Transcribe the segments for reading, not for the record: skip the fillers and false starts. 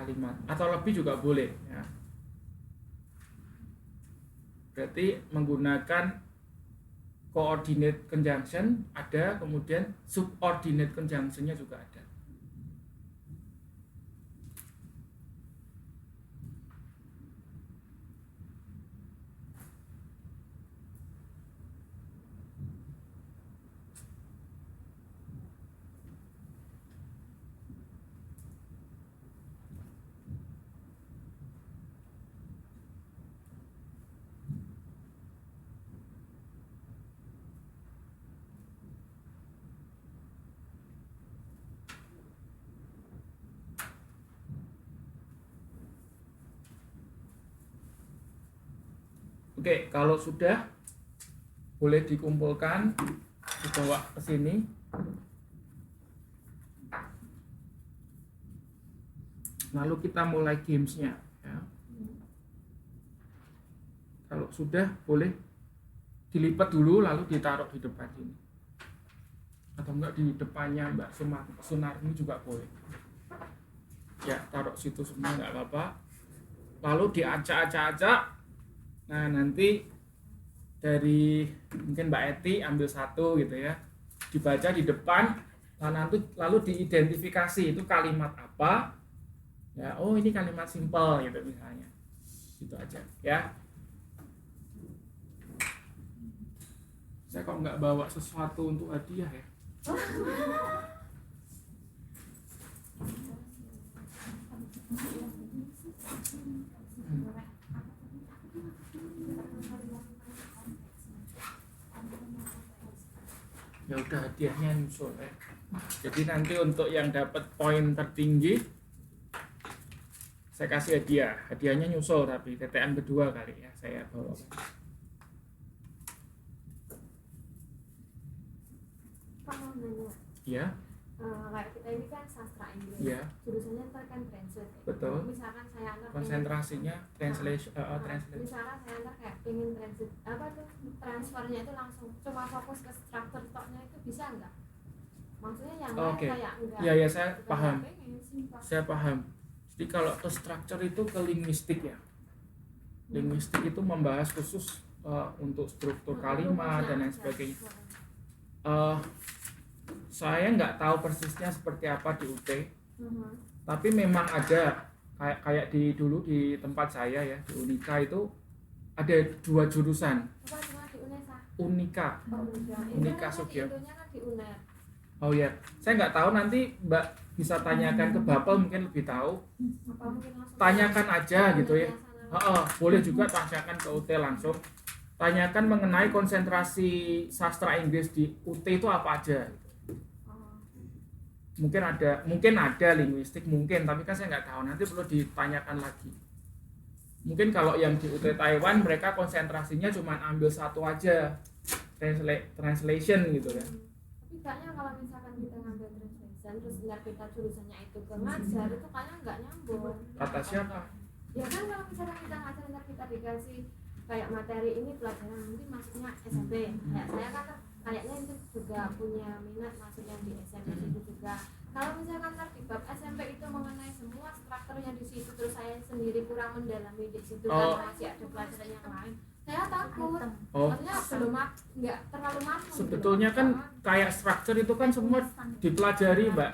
kalimat atau lebih juga boleh ya. Berarti menggunakan coordinate conjunction ada, kemudian subordinate conjunction-nya juga ada. Oke, kalau sudah boleh dikumpulkan, dibawa ke sini. Lalu kita mulai gamesnya ya. Kalau sudah boleh dilipat dulu lalu ditaruh di depan ini. Atau enggak di depannya Mbak Sunarni juga boleh. Ya, taruh situ semua enggak apa-apa. Lalu diacak-acak. Nah, nanti dari mungkin Mbak Eti ambil satu gitu ya, dibaca di depan, lalu diidentifikasi itu kalimat apa ya. Oh, ini kalimat simple gitu misalnya, gitu aja ya. Saya kok nggak bawa sesuatu untuk hadiah ya. Ya udah, hadiahnya nyusul ya. Jadi nanti untuk yang dapat poin tertinggi saya kasih hadiah. Hadiahnya nyusul tapi TTN kedua kali ya saya bawa. Ya. Kayak kita ini kan sastra Inggris. Ya. Jurusannya ntar kan translate. Betul. Misalkan saya antar konsentrasinya translation. Misalkan saya antar kayak pengen translate apa tuh transfernya itu langsung cuma fokus ke struktur stoknya itu bisa nggak? Maksudnya yang lain kayak enggak. Ya saya paham. Saya paham. Jadi kalau ke structure itu ke linguistik ya. Linguistik itu membahas khusus untuk struktur kalimat dan lain sebagainya. Saya nggak tahu persisnya seperti apa di UT, tapi memang ada kayak dulu di tempat saya ya di Unika itu ada 2 jurusan. Unika Sugio. Oh ya, saya nggak tahu, nanti Mbak bisa tanyakan ke Bapak mungkin lebih tahu. Tanyakan aja gitu ya. Boleh juga tanyakan ke UT langsung. Tanyakan mengenai konsentrasi sastra Inggris di UT itu apa aja. Mungkin ada linguistik mungkin, tapi kan saya nggak tahu, nanti perlu ditanyakan lagi. Mungkin kalau yang di UT Taiwan mereka konsentrasinya cuma ambil satu aja, translation gitu ya. Tapi kayaknya kalau misalkan kita ngambil translation terus lihat kita jurusannya itu ke ngajar, itu kayaknya nggak nyambung. Kata siapa? Ya kan kalau misalkan kita ngajar ntar kita dikasih kayak materi ini pelajaran nanti masuknya SMP. Kayak saya kan kayaknya itu juga punya minat masuknya di SMP itu juga. Kalau misalkan di bab SMP itu mengenai semua strukturnya di situ, terus saya sendiri kurang mendalami di situ kan masih ada pelajaran yang lain, saya takut. Maksudnya belum nggak terlalu mampu. Sebetulnya kan kayak struktur itu kan semua dipelajari Mbak.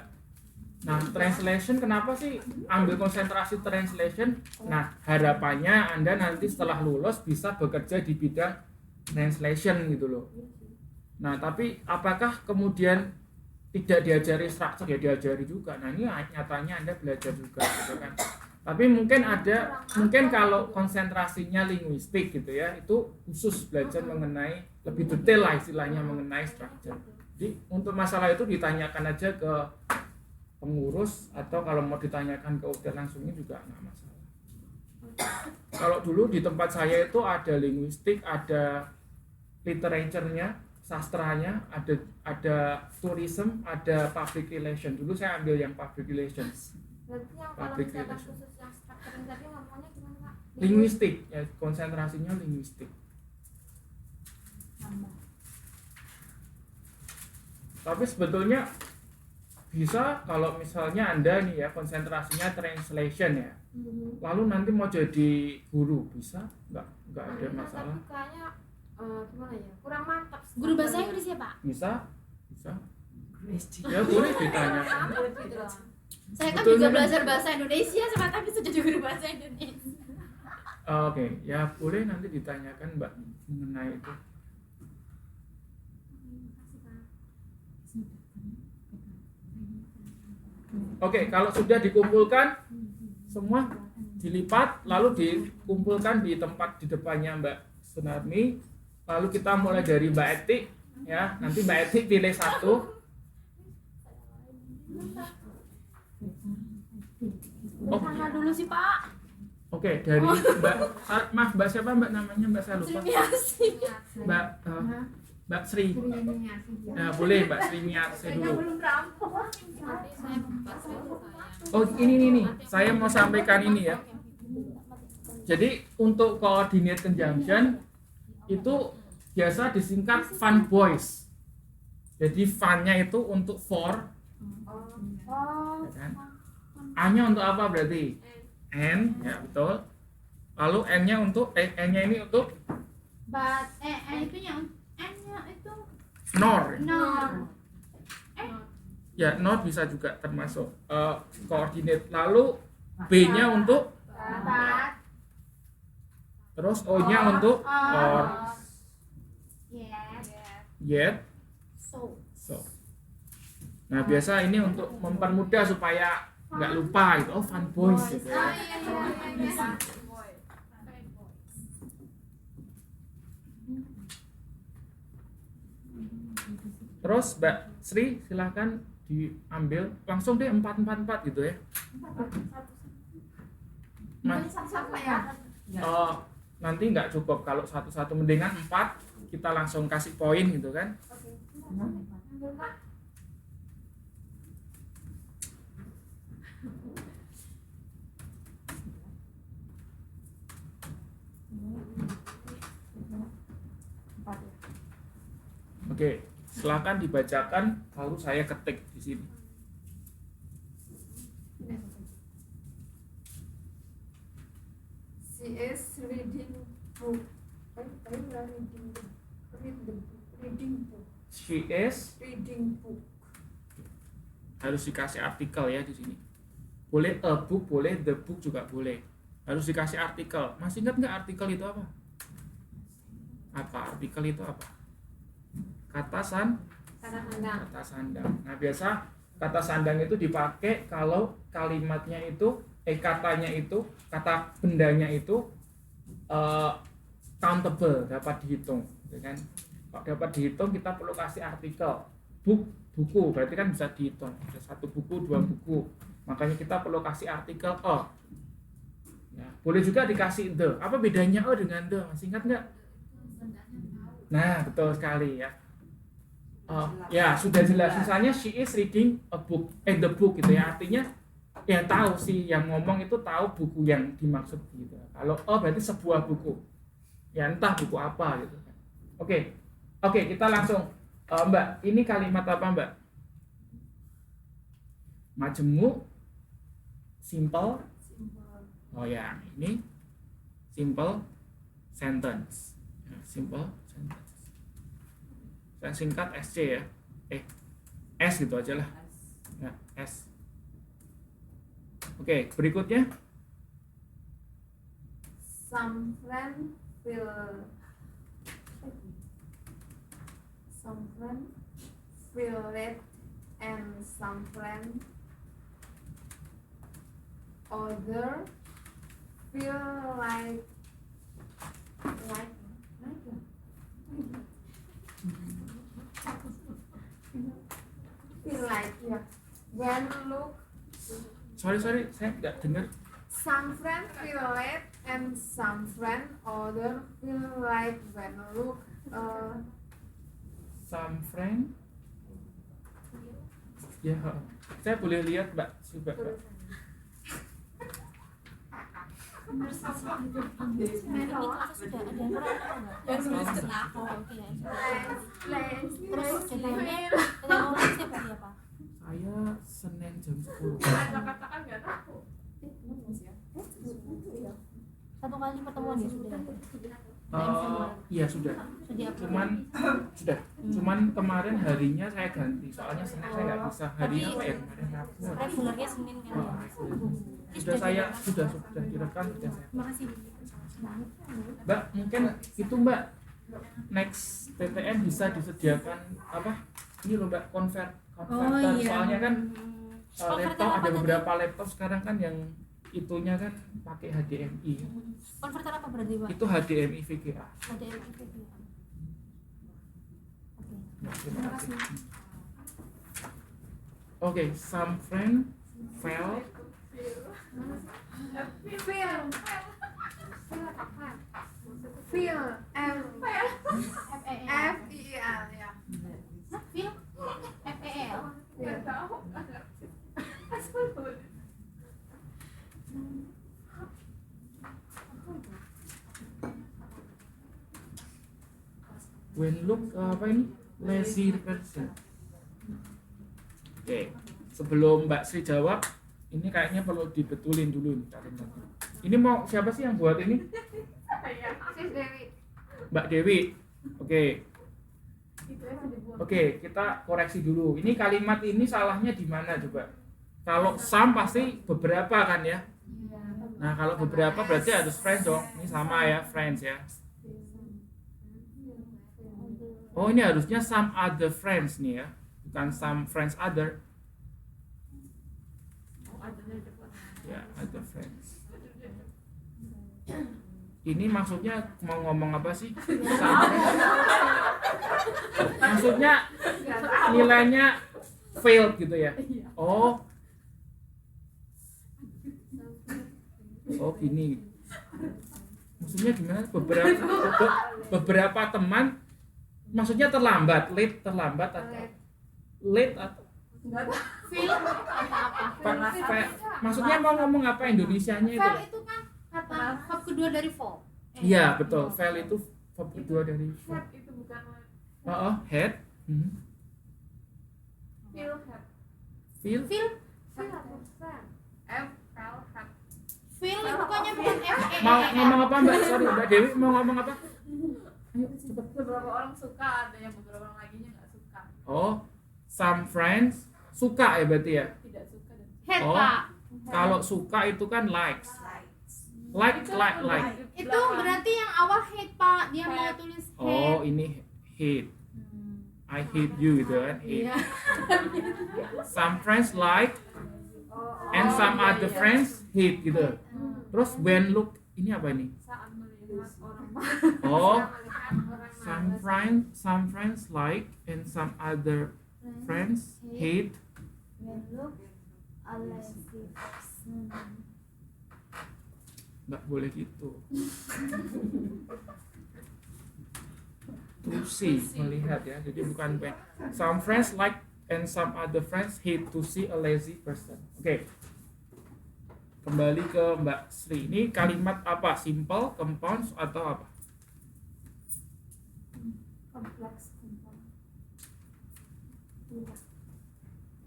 Nah, translation kenapa sih ambil konsentrasi translation? Nah, harapannya Anda nanti setelah lulus bisa bekerja di bidang translation gitu loh. Nah, tapi apakah kemudian tidak diajari struktur? Ya diajari juga. Nah, ini nyatanya Anda belajar juga gitu kan. Tapi mungkin kalau konsentrasinya linguistik gitu ya, itu khusus belajar mengenai lebih detail lah istilahnya mengenai struktur. Jadi untuk masalah itu ditanyakan aja ke pengurus, atau kalau mau ditanyakan ke UT langsungnya juga nggak masalah. Kalau dulu di tempat saya itu ada linguistik, ada literature-nya, sastranya, ada tourism, ada public relation. Dulu saya ambil yang public relations. Berarti yang kalau misalkan khusus yang strukturing tadi ngomongnya gimana Pak? Linguistik, ya konsentrasinya linguistik. Tapi sebetulnya bisa kalau misalnya Anda nih ya konsentrasinya translation ya, lalu nanti mau jadi guru bisa? Nggak ada masalah. Tapi kayaknya gimana ya, kurang mantap. Guru bahasa Inggris ya Pak? Bisa. Ya boleh ditanyakan. Saya kan Betul, juga kan? belajar bahasa Indonesia, sama tapi bisa jadi guru bahasa Indonesia. Oke, ya boleh nanti ditanyakan Mbak mengenai itu. Oke, kalau sudah dikumpulkan semua dilipat lalu dikumpulkan di tempat di depannya Mbak Sunarmi. Lalu kita mulai dari Mbak Eti ya. Nanti Mbak Eti pilih satu. Mana dulu sih Pak? Oke, dari Mbak siapa Mbak namanya Mbak saya lupa. Mbak Sri. Nah, boleh Mbak Sri Miarse dulu. Oh, ini. Saya mau sampaikan ini ya. Jadi untuk coordinate conjunction itu biasa disingkat fun boys. Jadi fun-nya itu untuk for. Ya kan? A-nya untuk apa berarti? N, ya betul. Lalu N-nya untuk N-nya ini untuk Itunya N-nya itu nor. Nor. Ya, nor bisa juga termasuk koordinat. Lalu B-nya untuk Bat. terus O-nya untuk or. Yes. Yet. So. Nah, biasa ini untuk mempermudah supaya nggak lupa gitu. Oh, fun boys gitu ya. Terus Mbak Sri silahkan diambil langsung deh 4 gitu ya. Nanti nggak cukup kalau satu-satu, mendingan 4 kita langsung kasih poin gitu kan. Oke, silakan dibacakan lalu saya ketik di sini. She is reading book. Reading book. She is Reading book. harus dikasih artikel ya di sini. Boleh a book, boleh the book juga boleh. Harus dikasih artikel. Masih ingat nggak artikel itu apa? Apa artikel itu apa? Kata sandang. Nah, biasa kata sandang itu dipakai kalau kalimatnya itu katanya itu, kata bendanya itu countable, dapat dihitung, gitu kan? Kalau dapat dihitung kita perlu kasih artikel. Buku, berarti kan bisa dihitung. Ada 1 buku, 2 buku. Makanya kita perlu kasih artikel a. Ya, boleh juga dikasih the. Apa bedanya a dengan the? Masih ingat nggak? Nah, betul sekali ya. Ya sudah jelas. Misalnya she is reading a book, the book gitu ya. Artinya ya tahu sih yang ngomong itu tahu buku yang dimaksud gitu. Kalau berarti sebuah buku. Ya entah buku apa gitu. Oke, kita langsung. Mbak, ini kalimat apa Mbak? Majemuk, simple. Oh ya, ini simple sentence. Simple sentence. Saya singkat SC ya. S gitu aja lah. Ya, S. Oke, berikutnya. Some friend feel late and some friend other feel like ya when look Sorry, saya nggak dengar. some friend feel late and some friend other feel like when look Some friend. Ya, saya boleh lihat Mbak, coba Mbak. Saya Senin jam 10. Kata-kata nggak tahu. Satu kali pertemuan ya sudah. Iya sudah. Sudah apa? Cuman kemarin harinya saya ganti. Soalnya Senin saya nggak bisa. Hari apa ya kemarin Rabu. Regulernya Senin kan ya. Sudah saya sudah direkam sudah saya. Makasih. Mbak mungkin itu Mbak next TTN bisa disediakan apa? Ini loh Mbak converter. Soalnya kan laptop ada beberapa laptop sekarang kan yang itunya kan pakai HDMI. Konverter apa berarti Pak? Itu HDMI VGA. Ada yang VGA. Oke. Nah, terima kasih. Oke, some friend fell Feel M FEL. FEL ya. Film FEL. Nggak tahu. when look apa ini lazy person. Oke, sebelum Mbak Sri jawab, ini kayaknya perlu dibetulin dulu nih kalimatnya. Ini mau siapa sih yang buat ini? Sis Dewi. Mbak Dewi. Oke. Itu yang dibuat. Oke, kita koreksi dulu. Ini kalimat ini salahnya di mana coba? Kalau some pasti beberapa kan ya. Nah, kalau beberapa berarti harus friends dong. Ini sama ya, friends ya. Oh, ini harusnya some other friends nih ya. Bukan some friends other. Ya, other friends. Ini maksudnya mau ngomong apa sih? Maksudnya nilainya failed gitu ya? Oh. Oh gini. Maksudnya gimana? Beberapa teman maksudnya terlambat atau late atau Film apa? maksudnya mau ngomong apa Indonesianya itu? Fail itu kan kata verb kedua dari fall. Iya betul, fail itu verb kedua dari Head itu bukan head. feel head. Feel. Feel F L head. Feel itu bukannya bukan FEL. Mau ngomong apa Mbak? Sorry Mbak Dewi mau ngomong apa? Ayo cepet. Beberapa orang suka, ada yang beberapa orang laginya nggak suka. Oh, some friends suka ya berarti ya? Tidak suka dan Head Oh. Pak. Kalau suka itu kan likes. Like. Itu berarti yang awal hate Pak. Dia mau tulis hate. Oh, ini hate. I hate you gitu kan? Hate. Iya. Some friends like and some other friends hate gitu. Terus when look ini apa ini? saat melihat orang Oh, some friends like and some other friends hate. When look a lazy person. Nggak boleh gitu. To see, melihat ya. Jadi bukan when. Some friends like and some other friends hate to see a lazy person. Oke. Kembali ke Mbak Sri. Ini kalimat apa? Simple, compound atau apa?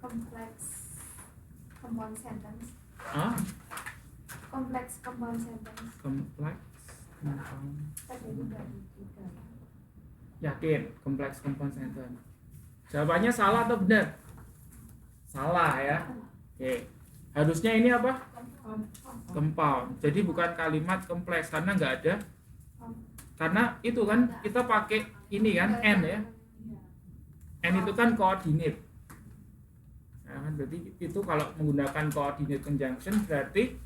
Complex compound sentence. Hah? Complex compound sentence. Complex, compound. Terdiri dari tiga. Yakin? Complex, compound sentence. Jawabannya salah atau benar? Salah ya. Oke. Harusnya ini apa? Compound. Jadi bukan kalimat kompleks karena nggak ada. Karena itu kan kita pakai ini kan n ya. N itu kan coordinate. Nah, kan berarti itu kalau menggunakan coordinate conjunction berarti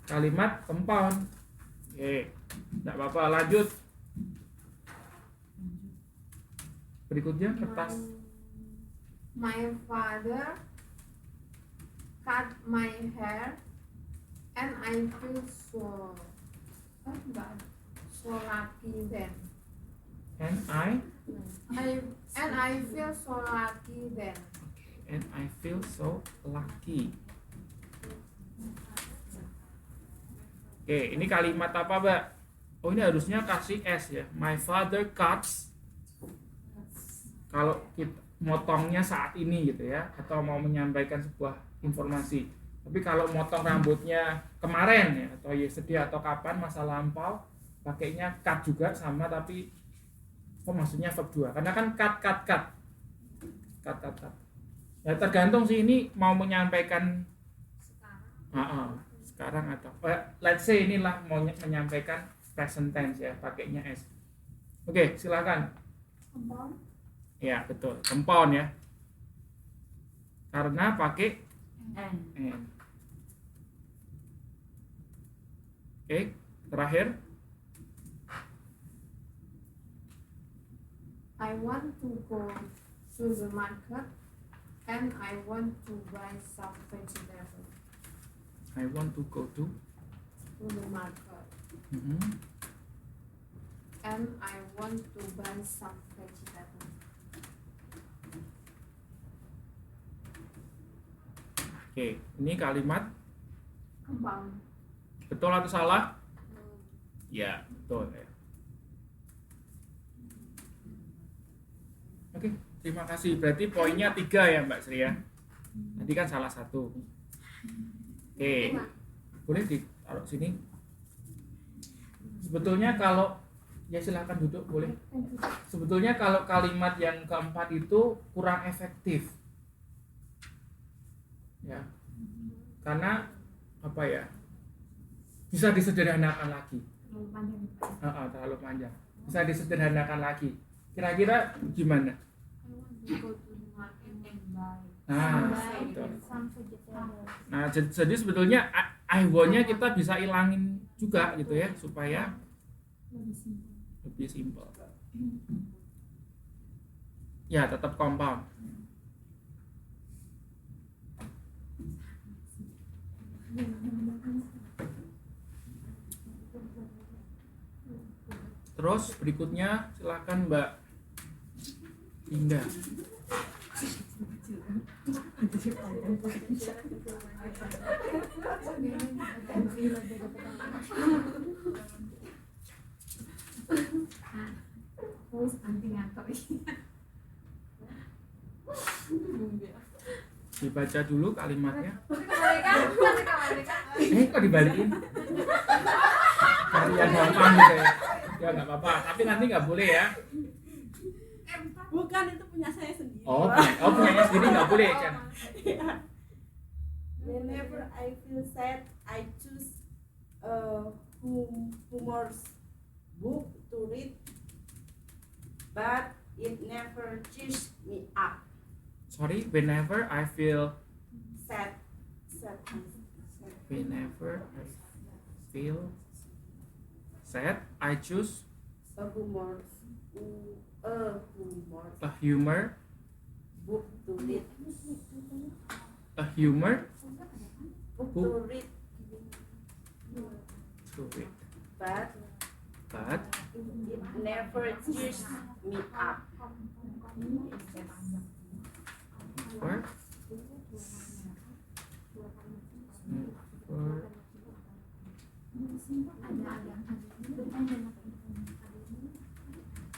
kalimat compound. Oke. Nggak apa-apa, lanjut. Berikutnya kertas. My father cut my hair and I feel so lucky then. And I feel so lucky then. and I feel so lucky. Oke, ini kalimat apa, Mbak? Oh, ini harusnya kasih S ya. My father cuts. Kalau kita motongnya saat ini gitu ya, atau mau menyampaikan sebuah informasi. Tapi kalau motong rambutnya kemarin ya, atau yesterday atau kapan, masa lampau, pakainya cut juga sama, tapi maksudnya verb 2. Karena kan cut. Ya tergantung sih ini mau menyampaikan sekarang atau let's say inilah mau menyampaikan present tense ya, pakainya S. Oke, silakan. Compound. Ya, betul. Compound ya. Karena pakai N. Oke, terakhir. I want to go to the market and I want to buy some vegetables. I want to go to The market and I want to buy some vegetables. Oke, ini kalimat Compound. betul atau salah? Ya, betul ya. Oke, terima kasih. Berarti poinnya 3 ya Mbak Sri ya. Tadi kan salah satu. Oke, boleh ditaruh sini. Sebetulnya kalau ya silahkan duduk boleh. Sebetulnya kalau kalimat yang keempat itu kurang efektif. Ya, karena apa ya? Bisa disederhanakan lagi. Terlalu panjang. Bisa disederhanakan lagi. Kira-kira gimana? Betul. Nah, jadi sebetulnya I want-nya kita bisa ilangin juga gitu ya, supaya lebih simpel. Ya, tetap compound. Terus berikutnya silakan Mbak Linda. Dibaca dulu kalimatnya. Kok dibalikin? Cari yang gampang gitu ya. Ya nggak apa-apa, tapi nanti nggak boleh ya. Bukan, itu punya saya sendiri. Punyanya sendiri nggak boleh kan? Whenever I feel sad, I choose a humorous book to read, but it never cheers me up. Sorry, whenever I feel Sad. whenever I feel sad, I choose A humor book to read. Book to read, But but it never cheers me up. never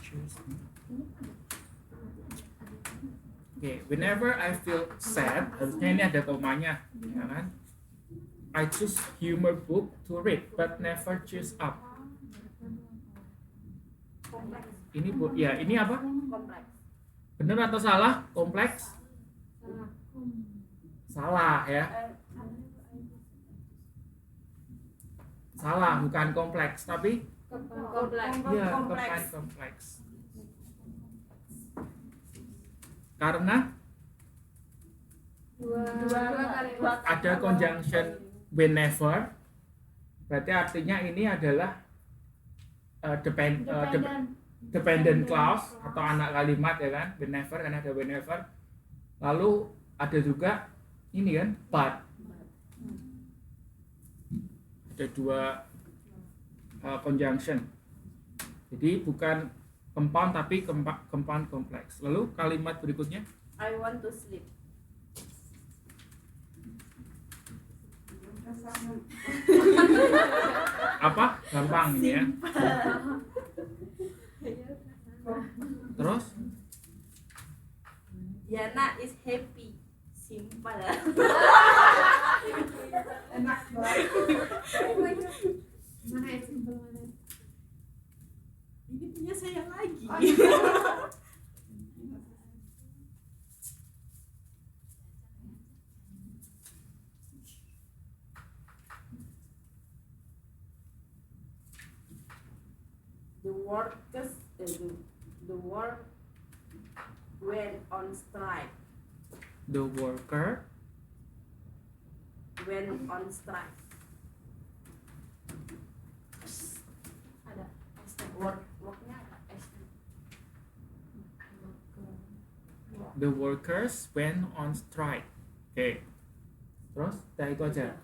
choose me. Oke, whenever I feel sad, harusnya ini ada komanya, ya kan? I choose humor book to read, but never choose up. Ini ya, ini apa? Kompleks. Benar atau salah? Kompleks? Salah ya. Salah, bukan kompleks, tapi ya, kompleks. Karena ada conjunction whenever, berarti artinya ini adalah dependent clause atau anak kalimat ya kan, whenever, karena ada whenever. Lalu ada juga ini kan, but. Ada dua conjunction. Jadi bukan compound tapi compound kompleks. Lalu kalimat berikutnya, I want to sleep. apa? Gampang ini ya. Terus Diana is happy. Simple. Enak banget. Mana ya simple mana? Ini punya saya lagi. Oh, iya. The workers, the work went on strike. The worker Went on strike. Ada Worknya ada S. the workers went on strike. Oke. Terus dah itu aja.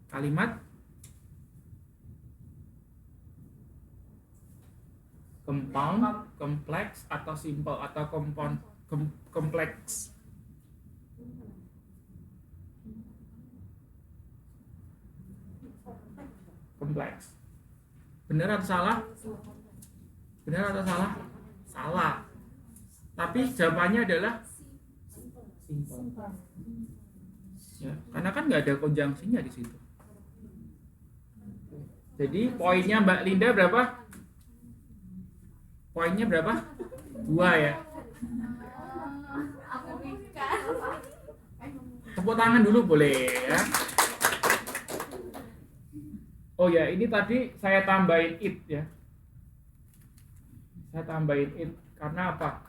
Kalimat compound, kompleks atau simple atau compound kompleks. Kompleks. Benar atau salah? Benar atau salah? Salah. Tapi jawabannya adalah simple. Ya, karena kan nggak ada konjungsinya di situ. Jadi poinnya Mbak Linda berapa? Poinnya berapa? 2 ya. Tepuk tangan dulu boleh ya. Oh ya, ini tadi saya tambahin it ya. Saya tambahin it karena apa?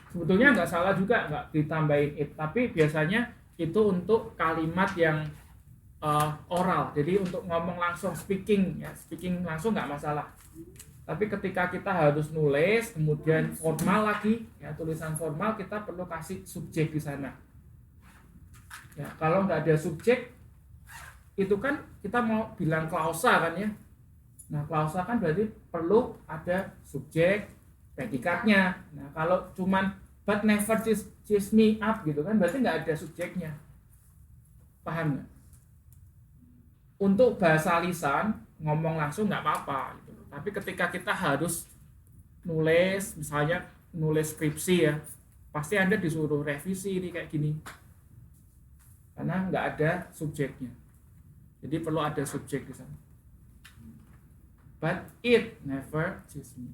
Sebetulnya nggak salah juga nggak ditambahin it, tapi biasanya itu untuk kalimat yang oral. Jadi untuk ngomong langsung speaking ya, speaking langsung nggak masalah. Tapi ketika kita harus nulis, kemudian formal lagi, ya tulisan formal kita perlu kasih subjek di sana. Ya, kalau nggak ada subjek, itu kan kita mau bilang klausa kan ya. Nah klausa kan berarti perlu ada subjek, predikatnya. Nah kalau cuman but never cheers me up gitu kan berarti nggak ada subjeknya. Paham nggak? Untuk bahasa lisan ngomong langsung nggak apa-apa gitu. Tapi ketika kita harus nulis, misalnya nulis skripsi ya, pasti Anda disuruh revisi ini kayak gini. Karena nggak ada subjeknya. Jadi perlu ada subjek di sana. But it never cheers me.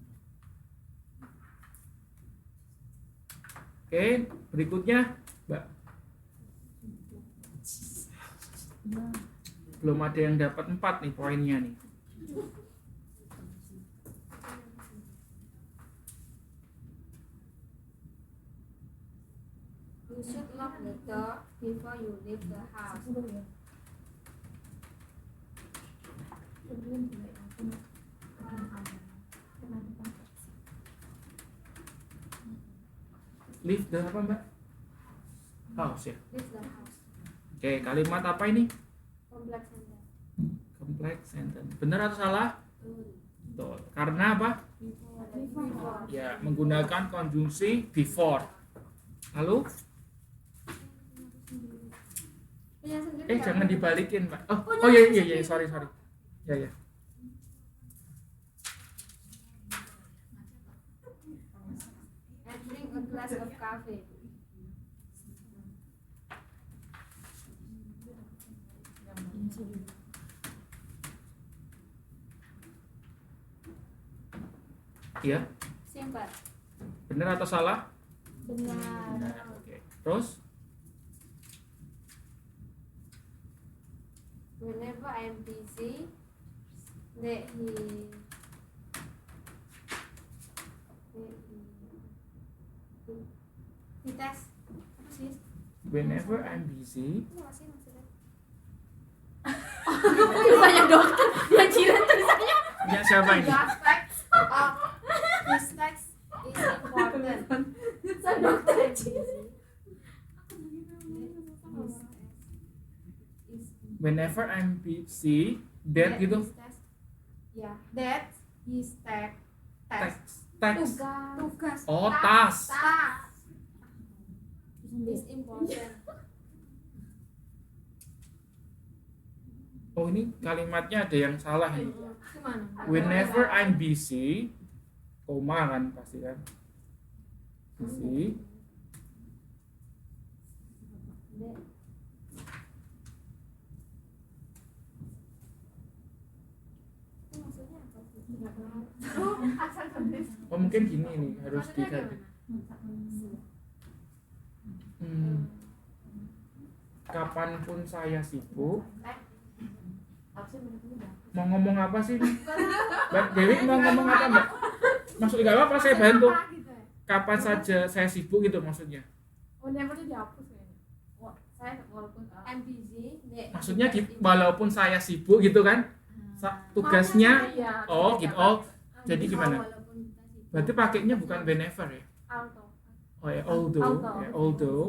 Oke, berikutnya, Mbak. Belum ada yang dapat 4 nih poinnya nih. You should lock the door before you leave the house. Leave the apa Mbak? House ya. Leave the house. Oke, kalimat apa ini? Complex sentence. Complex sentence. Benar atau salah? Betul. Karena apa? Before. Ya, menggunakan konjungsi before. Lalu, Punya sendiri. jangan dibalikin, Mbak. Oh iya, sorry. Ya. And drink a glass of coffee. Iya. Simple. Benar atau salah? Benar. Oke. Terus, Whenever I'm busy, that he test apa sih? whenever I'm busy, Itu apa sih maksudnya? Tulisannya dokter, dia jiran tulisannya. punya siapa ini? This text is important. Saya dokter. Whenever I'm busy, that gitu. Ya. That is test. Text. Tugas. Oh, tas. Is important. Oh, ini kalimatnya ada yang salah nih. Gimana? Whenever I'm busy, koma kan pasti kan. Busy. Oh mungkin gini nih harus Maksudnya diganti. gimana? Kapanpun saya sibuk. Harusnya Mau ngomong apa sih? Mbak Dewi mau ngomong apa Mbak? Maksudnya nggak apa-apa saya bantu. Gitu ya. Kapan saja saya sibuk gitu maksudnya. Oh, nevernya dihapus kayaknya. Wah, saya walaupun I'm busy. Maksudnya walaupun saya sibuk gitu kan. Tugasnya iya. oh gitu. Oh jadi gimana? Walaupun kita sibuk. Berarti pakainya bukan whenever ya? Auto. Oh ya although. Ya, although.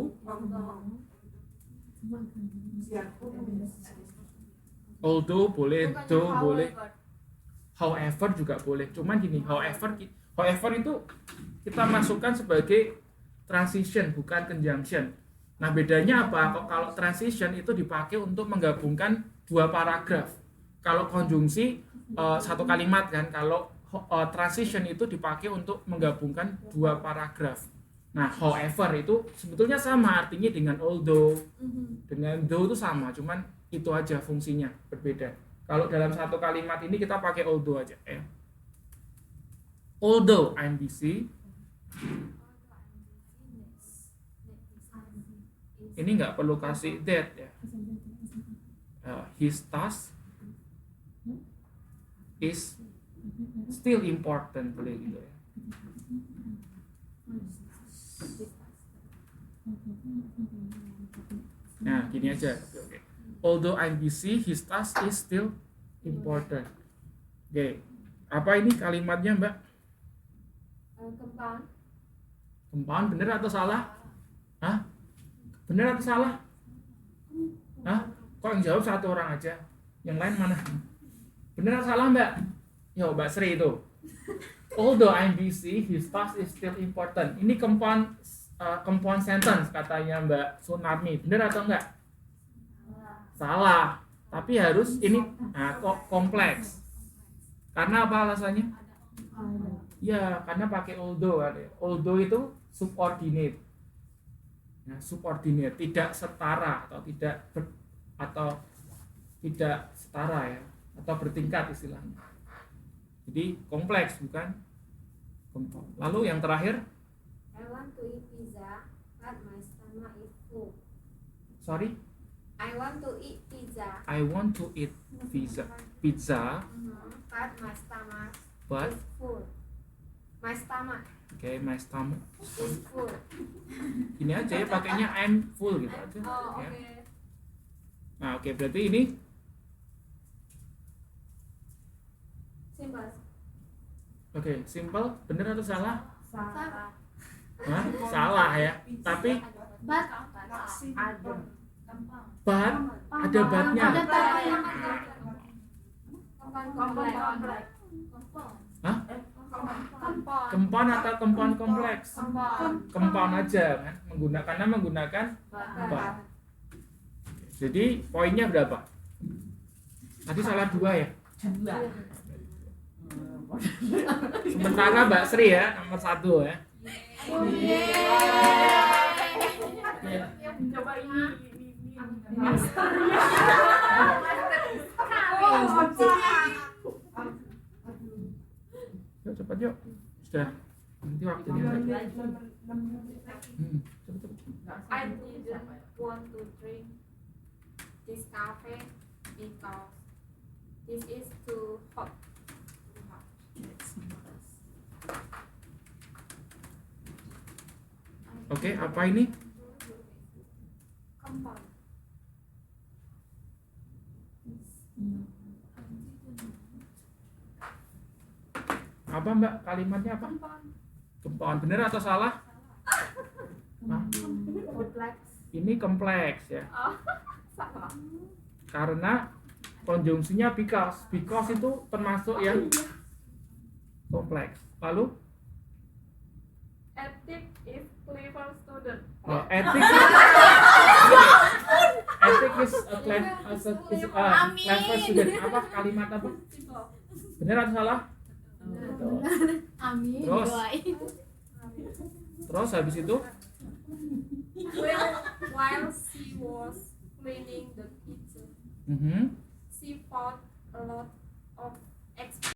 Although boleh, Bukannya though boleh, however. however juga boleh. Cuman gini, however itu kita masukkan sebagai transition bukan conjunction. Nah bedanya apa? Kalau transition itu dipakai untuk menggabungkan dua paragraf. Kalau konjungsi satu kalimat kan. Kalau transition itu dipakai untuk menggabungkan dua paragraf. Nah however itu sebetulnya sama artinya dengan although, dengan though itu sama, cuman itu aja fungsinya berbeda. Kalau dalam satu kalimat ini kita pakai although aja ya. Although I'm busy, ini nggak perlu kasih that ya. His task is still important boleh gitu ya. Nah gini aja. Oke. Although I'm busy, his task is still important. Oke. Apa ini kalimatnya Mbak? Kembang. Kembang bener atau salah? Hah? Bener atau salah? Hah? Kok yang jawab satu orang aja? Yang lain mana? Bener atau salah Mbak? Yo Mbak Sri itu. Although I'm busy, his task is still important. Ini compound sentence katanya Mbak Sunarmi. Bener atau enggak? Salah. Tapi harus ini kok kompleks. Karena apa alasannya? Ya, karena pakai although ada. Although itu subordinate. Nah, subordinate tidak setara atau tidak setara ya, atau bertingkat istilahnya. Jadi kompleks bukan compound. Lalu yang terakhir, I want to eat pizza, but my stomach is full. sorry, I want to eat pizza. I want to eat pizza, But my stomach but is full. My stomach okay, my stomach. is full. Ini aja ya pakainya I'm full gitu aja. Oh, Ya. oke. Nah, oke berarti ini Simple. oke, simple, bener atau salah? Salah. Hah? Salah ya. Tapi But but ada batnya. ada batnya. Kompleks. Hah? Kompon. Kempon atau kempon kompleks? Kompon. Kempon aja kan, menggunakan bat. Jadi poinnya berapa? Tadi salah 2 ya. Sementara Mbak Sri ya nomor 1 ya. Coba ini. Yuk cepat yuk. Sudah. Nanti waktunya. Cepet. I didn't want to drink this coffee because this is too hot. Oke, apa ini? Kompon. Apa Mbak? Kalimatnya apa? Kempon. Bener atau salah? Hah? Kompleks. Ini kompleks ya. Salah. Karena konjungsinya because. Because itu termasuk yang kompleks. Lalu Ethic is clever student. ethics is a clever student. Apa kalimat apa? Bener atau salah? Amin. Terus? Doain. Terus habis itu While she was cleaning the kitchen, mhm, she found a lot of